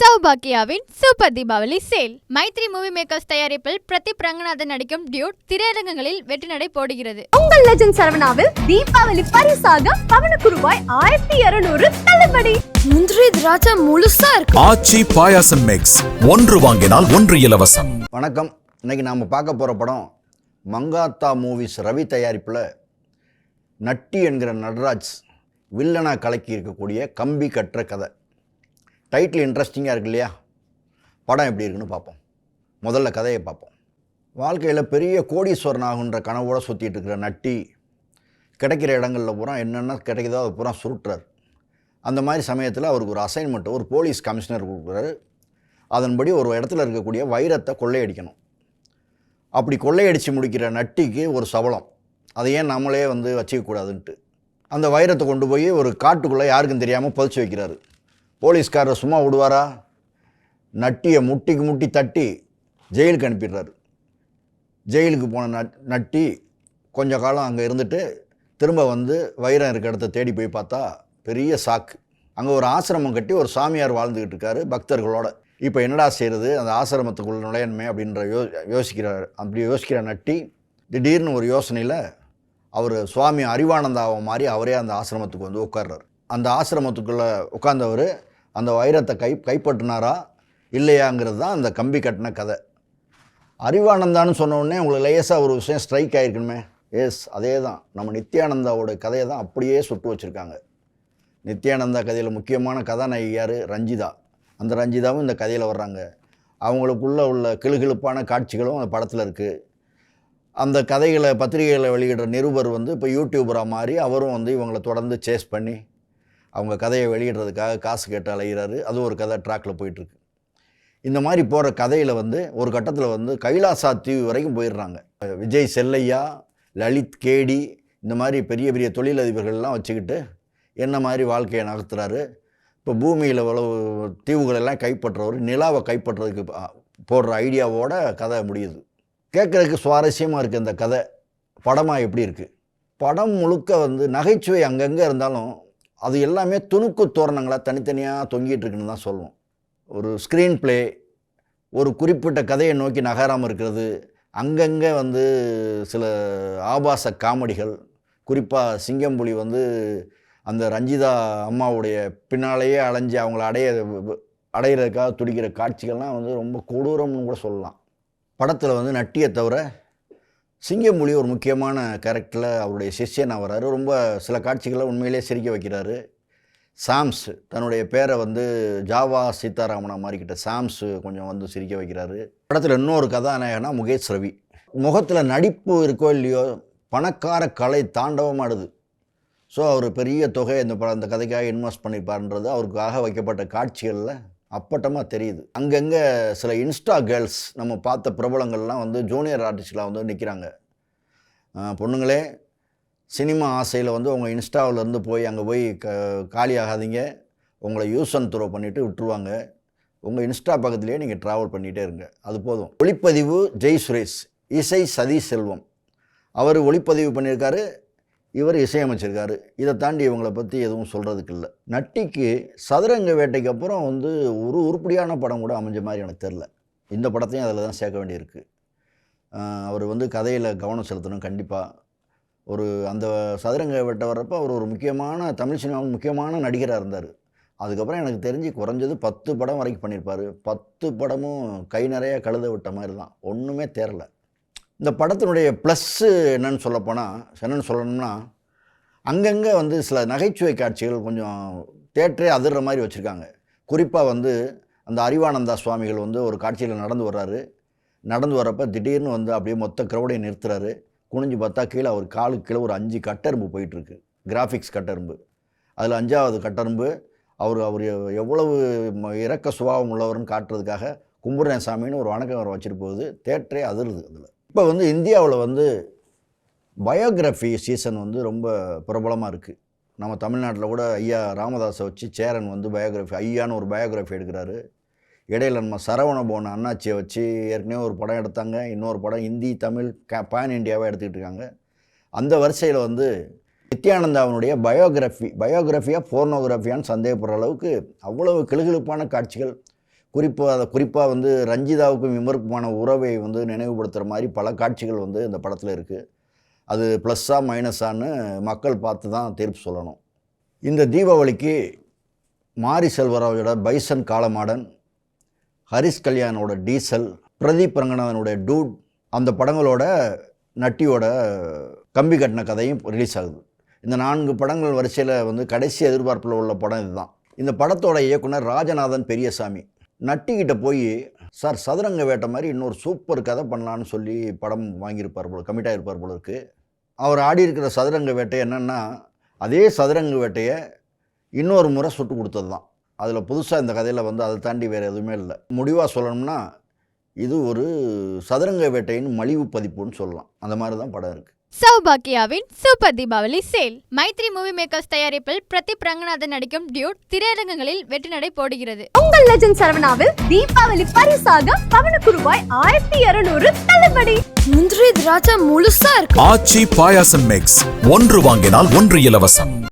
சௌபாக்கியாவின் super Deepavali sale. Mythri movie makers தயாரிப்பில் பிரதீப் ரங்கநாதன் நடிக்கும் Dude திரையரங்குகளில் வெற்றி நடை போடுகிறது. உங்கள் லெஜண்ட் சரவணாவில் தீபாவளி பரிசாக பவனுக்கு ரூபாய் 1200 தள்ளுபடி. முந்திரி திராட்சை முழுசா இருக்கு. ஆச்சி பாயாசம் மிக்ஸ், ஒன்று வாங்கினால் ஒன்று இலவசம். வணக்கம். இன்னைக்கு நாம் பார்க்க போகிற படம் மங்காத்தா மூவிஸ் ரவி தயாரிப்பில் நட்டி என்கிற நடராஜ் வில்லனா கலக்கி இருக்கக்கூடிய கம்பி கட்டுற கதை. டைட்டில் இன்ட்ரெஸ்டிங்காக இருக்கு இல்லையா? படம் எப்படி இருக்குன்னு பார்ப்போம். முதல்ல கதையை பார்ப்போம். வாழ்க்கையில் பெரிய கோடீஸ்வரன் ஆகுன்ற கனவோடு சுற்றிட்டு இருக்கிற நட்டி கிடைக்கிற இடங்களில் பூரா என்னென்ன கிடைக்குதோ அது பூரா சுருட்டுறார். அந்த மாதிரி சமயத்தில் அவருக்கு ஒரு அசைன்மெண்ட்டு ஒரு போலீஸ் கமிஷனர் கொடுக்குறாரு. அதன்படி ஒரு இடத்துல இருக்கக்கூடிய வைரத்தை கொள்ளையடிக்கணும். அப்படி கொள்ளையடித்து முடிக்கிற நட்டிக்கு ஒரு சபலம், அதை ஏன் நம்மளே வச்சுக்கக்கூடாதுன்ட்டு அந்த வைரத்தை கொண்டு போய் ஒரு காட்டுக்குள்ளே யாருக்கும் தெரியாமல் புதைச்சி வைக்கிறாரு. போலீஸ்காரர் சும்மா விடுவாரா? நட்டியை முட்டிக்கு முட்டி தட்டி ஜெயிலுக்கு அனுப்பிடுறாரு. ஜெயிலுக்கு போன நட்டி கொஞ்ச காலம் அங்கே இருந்துட்டு திரும்ப வைரம் இருக்க இடத்த தேடி போய் பார்த்தா பெரிய சாக்கு. அங்கே ஒரு ஆசிரமம் கட்டி ஒரு சாமியார் வாழ்ந்துக்கிட்டு இருக்காரு பக்தர்களோட. இப்போ என்னடா செய்கிறது, அந்த ஆசிரமத்துக்குள்ள நுழையணுமே அப்படின்ற யோசிக்கிற நட்டி திடீர்னு ஒரு யோசனையில் அவர் சுவாமி அறிவானந்தாவை மாதிரி அவரே அந்த ஆசிரமத்துக்கு உட்கார்றாரு. அந்த ஆசிரமத்துக்குள்ளே உட்கார்ந்தவர் அந்த வைரத்தை கைப்பற்றினாரா இல்லையாங்கிறது தான் அந்த கம்பி கட்டின கதை. அறிவானந்தான்னு சொன்ன உடனே உங்களுக்கு லேசாக ஒரு விஷயம் ஸ்ட்ரைக் ஆகிருக்கணுமே. எஸ், அதே தான். நம்ம நித்யானந்தாவோட கதையை தான் அப்படியே சுட்டு வச்சுருக்காங்க. நித்யானந்தா கதையில் முக்கியமான கதாநாயகி யார்? ரஞ்சிதா. அந்த ரஞ்சிதாவும் இந்த கதையில் வர்றாங்க. அவங்களுக்குள்ளே உள்ள கிளுகிழுப்பான காட்சிகளும் அந்த படத்தில் இருக்குது. அந்த கதைகளை பத்திரிகைகளை வெளியிடுற நிருபர் இப்போ யூடியூபராக மாறி அவரும் இவங்களை தொடர்ந்து சேஸ் பண்ணி அவங்க கதையை வெளியிடுறதுக்காக காசு கேட்டு அலைகிறாரு. அது ஒரு கதை ட்ராக்கில் போயிட்டுருக்கு. இந்த மாதிரி போகிற கதையில் ஒரு கட்டத்தில் கைலாசா தீவு வரைக்கும் போயிடுறாங்க. விஜய் செல்லையா, லலித் கேடி, இந்த மாதிரி பெரிய பெரிய தொழிலதிபர்கள்லாம் வச்சுக்கிட்டு என்ன மாதிரி வாழ்க்கையை நகர்த்துறாரு. இப்போ பூமியில் இவ்வளவு தீவுகளெல்லாம் கைப்பற்றுறவர் நிலாவை கைப்பற்றுறதுக்கு போடுற ஐடியாவோட கதை முடியுது. கேட்குறதுக்கு சுவாரஸ்யமாக இருக்குது இந்த கதை. படமாக எப்படி இருக்குது? படம் முழுக்க நகைச்சுவை அங்கங்கே இருந்தாலும் அது எல்லாமே துணுக்கு தோரணங்களாக தனித்தனியாக தொங்கிட்டு இருக்குன்னு தான் சொல்லுவோம். ஒரு ஸ்க்ரீன் ப்ளே, ஒரு குறிப்பிட்ட கதையை நோக்கி நகராமல் இருக்கிறது, அங்கங்கே சில ஆபாச காமெடிகள், குறிப்பாக சிங்கம்புலி அந்த ரஞ்சிதா அம்மாவுடைய பின்னாலேயே அலைஞ்சு அவங்கள அடையிறதுக்காக துடிக்கிற காட்சிகள்லாம் ரொம்ப கொடூரம்னு கூட சொல்லலாம். படத்தில் நட்டியை தவிர சிங்கம்புலி ஒரு முக்கியமான கேரக்டரில் அவருடைய சிஷ்யனாக வர்றாரு. ரொம்ப சில காட்சிகளை உண்மையிலே சிரிக்க வைக்கிறாரு. சாம்ஸ் தன்னுடைய பேரை ஜாவா சீதாராமனா மாறிக்கிட்ட சாம்ஸ் கொஞ்சம் சிரிக்க வைக்கிறாரு. படத்தில் இன்னொரு கதாநாயகனா முகேஷ் ரவி. முகத்தில் நடிப்பு இருக்கோ இல்லையோ, பணக்கார கலை தாண்டவமாடுது. ஸோ அவர் பெரிய தொகை அந்த கதைக்காக இன்வெஸ்ட் பண்ணியிருப்பாருன்றது அவருக்காக வைக்கப்பட்ட காட்சிகளில் அப்பட்டமாக தெரியுது. அங்கங்கே சில இன்ஸ்டா கேர்ள்ஸ், நம்ம பார்த்த பிரபலங்கள்லாம் ஜூனியர் ஆர்டிஸ்ட்லாம் நிற்கிறாங்க. பொண்ணுங்களே, சினிமா ஆசையில் உங்கள் இன்ஸ்டாவிலேருந்து போய் அங்கே போய் காலியாகாதீங்க. உங்களை யூஸ் அண்ட் த்ரோ பண்ணிவிட்டு விட்டுருவாங்க. உங்கள் இன்ஸ்டா பக்கத்துலேயே நீங்கள் ட்ராவல் பண்ணிகிட்டே இருங்க, அது போதும். ஒளிப்பதிவு ஜெய் சுரேஷ், இசை சதி செல்வம். அவர் ஒளிப்பதிவு பண்ணியிருக்காரு, இவர் இசையமைச்சிருக்காரு. இதை தாண்டி இவங்களை பற்றி எதுவும் சொல்கிறதுக்கு இல்லை. நட்டிக்கு சதுரங்க வேட்டைக்கு அப்புறம் ஒரு உருப்படியான படம் கூட அமைஞ்ச மாதிரி எனக்கு தெரில. இந்த படத்தையும் அதில் தான் சேர்க்க வேண்டியிருக்கு. அவர் கதையில் கவனம் செலுத்தணும் கண்டிப்பாக. அந்த சதுரங்க வேட்டை வர்றப்போ அவர் ஒரு முக்கியமான தமிழ் சினிமாவில் முக்கியமான நடிகராக இருந்தார். அதுக்கப்புறம் எனக்கு தெரிஞ்சு குறைஞ்சது 10 படம் வரைக்கும் பண்ணியிருப்பார். 10 படமும் கை நிறைய கழுத விட்ட மாதிரி தான், ஒன்றுமே தேரலை. இந்த படத்தினுடைய ப்ளஸ்ஸு என்னன்னு சொல்லணும்னா அங்கங்கே சில நகைச்சுவை காட்சிகள் கொஞ்சம் தேட்டரே அதிர்ற மாதிரி வச்சுருக்காங்க. குறிப்பாக அந்த அறிவானந்தா சுவாமிகள் ஒரு காட்சியில் நடந்து வர்றாரு. நடந்து வர்றப்போ திடீர்னு அப்படியே மொத்த க்ரௌடையை நிறுத்துறாரு. குனிஞ்சு பார்த்தா கீழே அவர் காலுக்கு கீழே ஒரு 5 கட்டெரும்பு போயிட்டுருக்கு. கிராஃபிக்ஸ் கட்டெரும்பு. அதில் 5வது கட்டெரும்பு அவர் எவ்வளவு இரக்க சுபாவம் உள்ளவர்னு காட்டுறதுக்காக கும்புரன் சாமின்னு ஒரு வணக்கம் வர வச்சுட்டு போகுது. தேட்டரே அதிருது. அதில் இப்போ இந்தியாவில் பயோகிராஃபி சீசன் ரொம்ப பிரபலமாக இருக்குது. நம்ம தமிழ்நாட்டில் கூட ஐயா ராமதாஸை வச்சு சேரன் பயோகிராஃபி ஐயான்னு ஒரு பயோகிராஃபி எடுக்கிறாரு. இடையில் நம்ம சரவணபவன் அண்ணாச்சியை வச்சு ஏற்கனவே ஒரு படம் எடுத்தாங்க. இன்னொரு படம் ஹிந்தி தமிழ் பேன் இண்டியாவாக எடுத்துக்கிட்டு இருக்காங்க. அந்த வரிசையில் நித்யானந்தாவினுடைய பயோகிராஃபியாக போர்னோகிராஃபியான்னு சந்தேகப்படுற அளவுக்கு அவ்வளவு கிளுகிழுப்பான காட்சிகள், குறிப்பாக வந்து ரஞ்சிதாவுக்கும் விமருக்குமான உறவை வந்து நினைவுபடுத்துகிற மாதிரி பல காட்சிகள் வந்து இந்த படத்தில் இருக்குது. அது ப்ளஸ்ஸா மைனஸான்னு மக்கள் பார்த்து தான் தீர்ப்பு சொல்லணும். இந்த தீபாவளிக்கு மாரி செல்வராஜோட பைசன் காலமாடன், ஹரிஷ் கல்யாணோட டீசல், பிரதீப் ரங்கநாதனோட டூட், அந்த படங்களோட நட்டியோட கம்பி கட்டின கதையும் ரிலீஸ் ஆகுது. இந்த 4 படங்கள் வரிசையில் வந்து கடைசி எதிர்பார்ப்பில் உள்ள படம் இதுதான். இந்த படத்தோட இயக்குனர் ராஜநாதன் பெரியசாமி நட்டிக்கிட்ட போய், சார் சதுரங்க வேட்டை மாதிரி இன்னொரு சூப்பர் கதை பண்ணலான்னு சொல்லி படம் வாங்கியிருப்பார் போல, கமிட் ஆகிருப்பார் போல இருக்குது. அவர் ஆடி இருக்கிற சதுரங்க வேட்டை என்னென்னா, அதே சதுரங்க வேட்டையை இன்னொரு முறை சுட்டு கொடுத்தது தான். அதில் புதுசாக இந்த கதையில் வந்து அதை தாண்டி வேறு எதுவுமே இல்லை. முடிவாக சொல்லணும்னா இது ஒரு சதுரங்க வேட்டையின் மலிவு பதிப்புன்னு சொல்லலாம். அந்த மாதிரி தான் படம் இருக்குது. சௌபாக்கியாவின் super Deepavali sale. Mythri movie makers தயாரிப்பில் பிரதீப் ரங்கநாதன் நடிக்கும் டியூட் திரையரங்குகளில் வெற்றி நடை போடுகிறது. உங்கள் லெஜண்ட் சரவணாவில் தீபாவளி பரிசாக பவனுக்கு ரூபாய் 1200 தள்ளுபடி. முந்திரி திராட்சை முழுசா இருக்கு. ஆச்சி பாயாசம் மிக்ஸ் 1 வாங்கினால் 1 இலவசம்.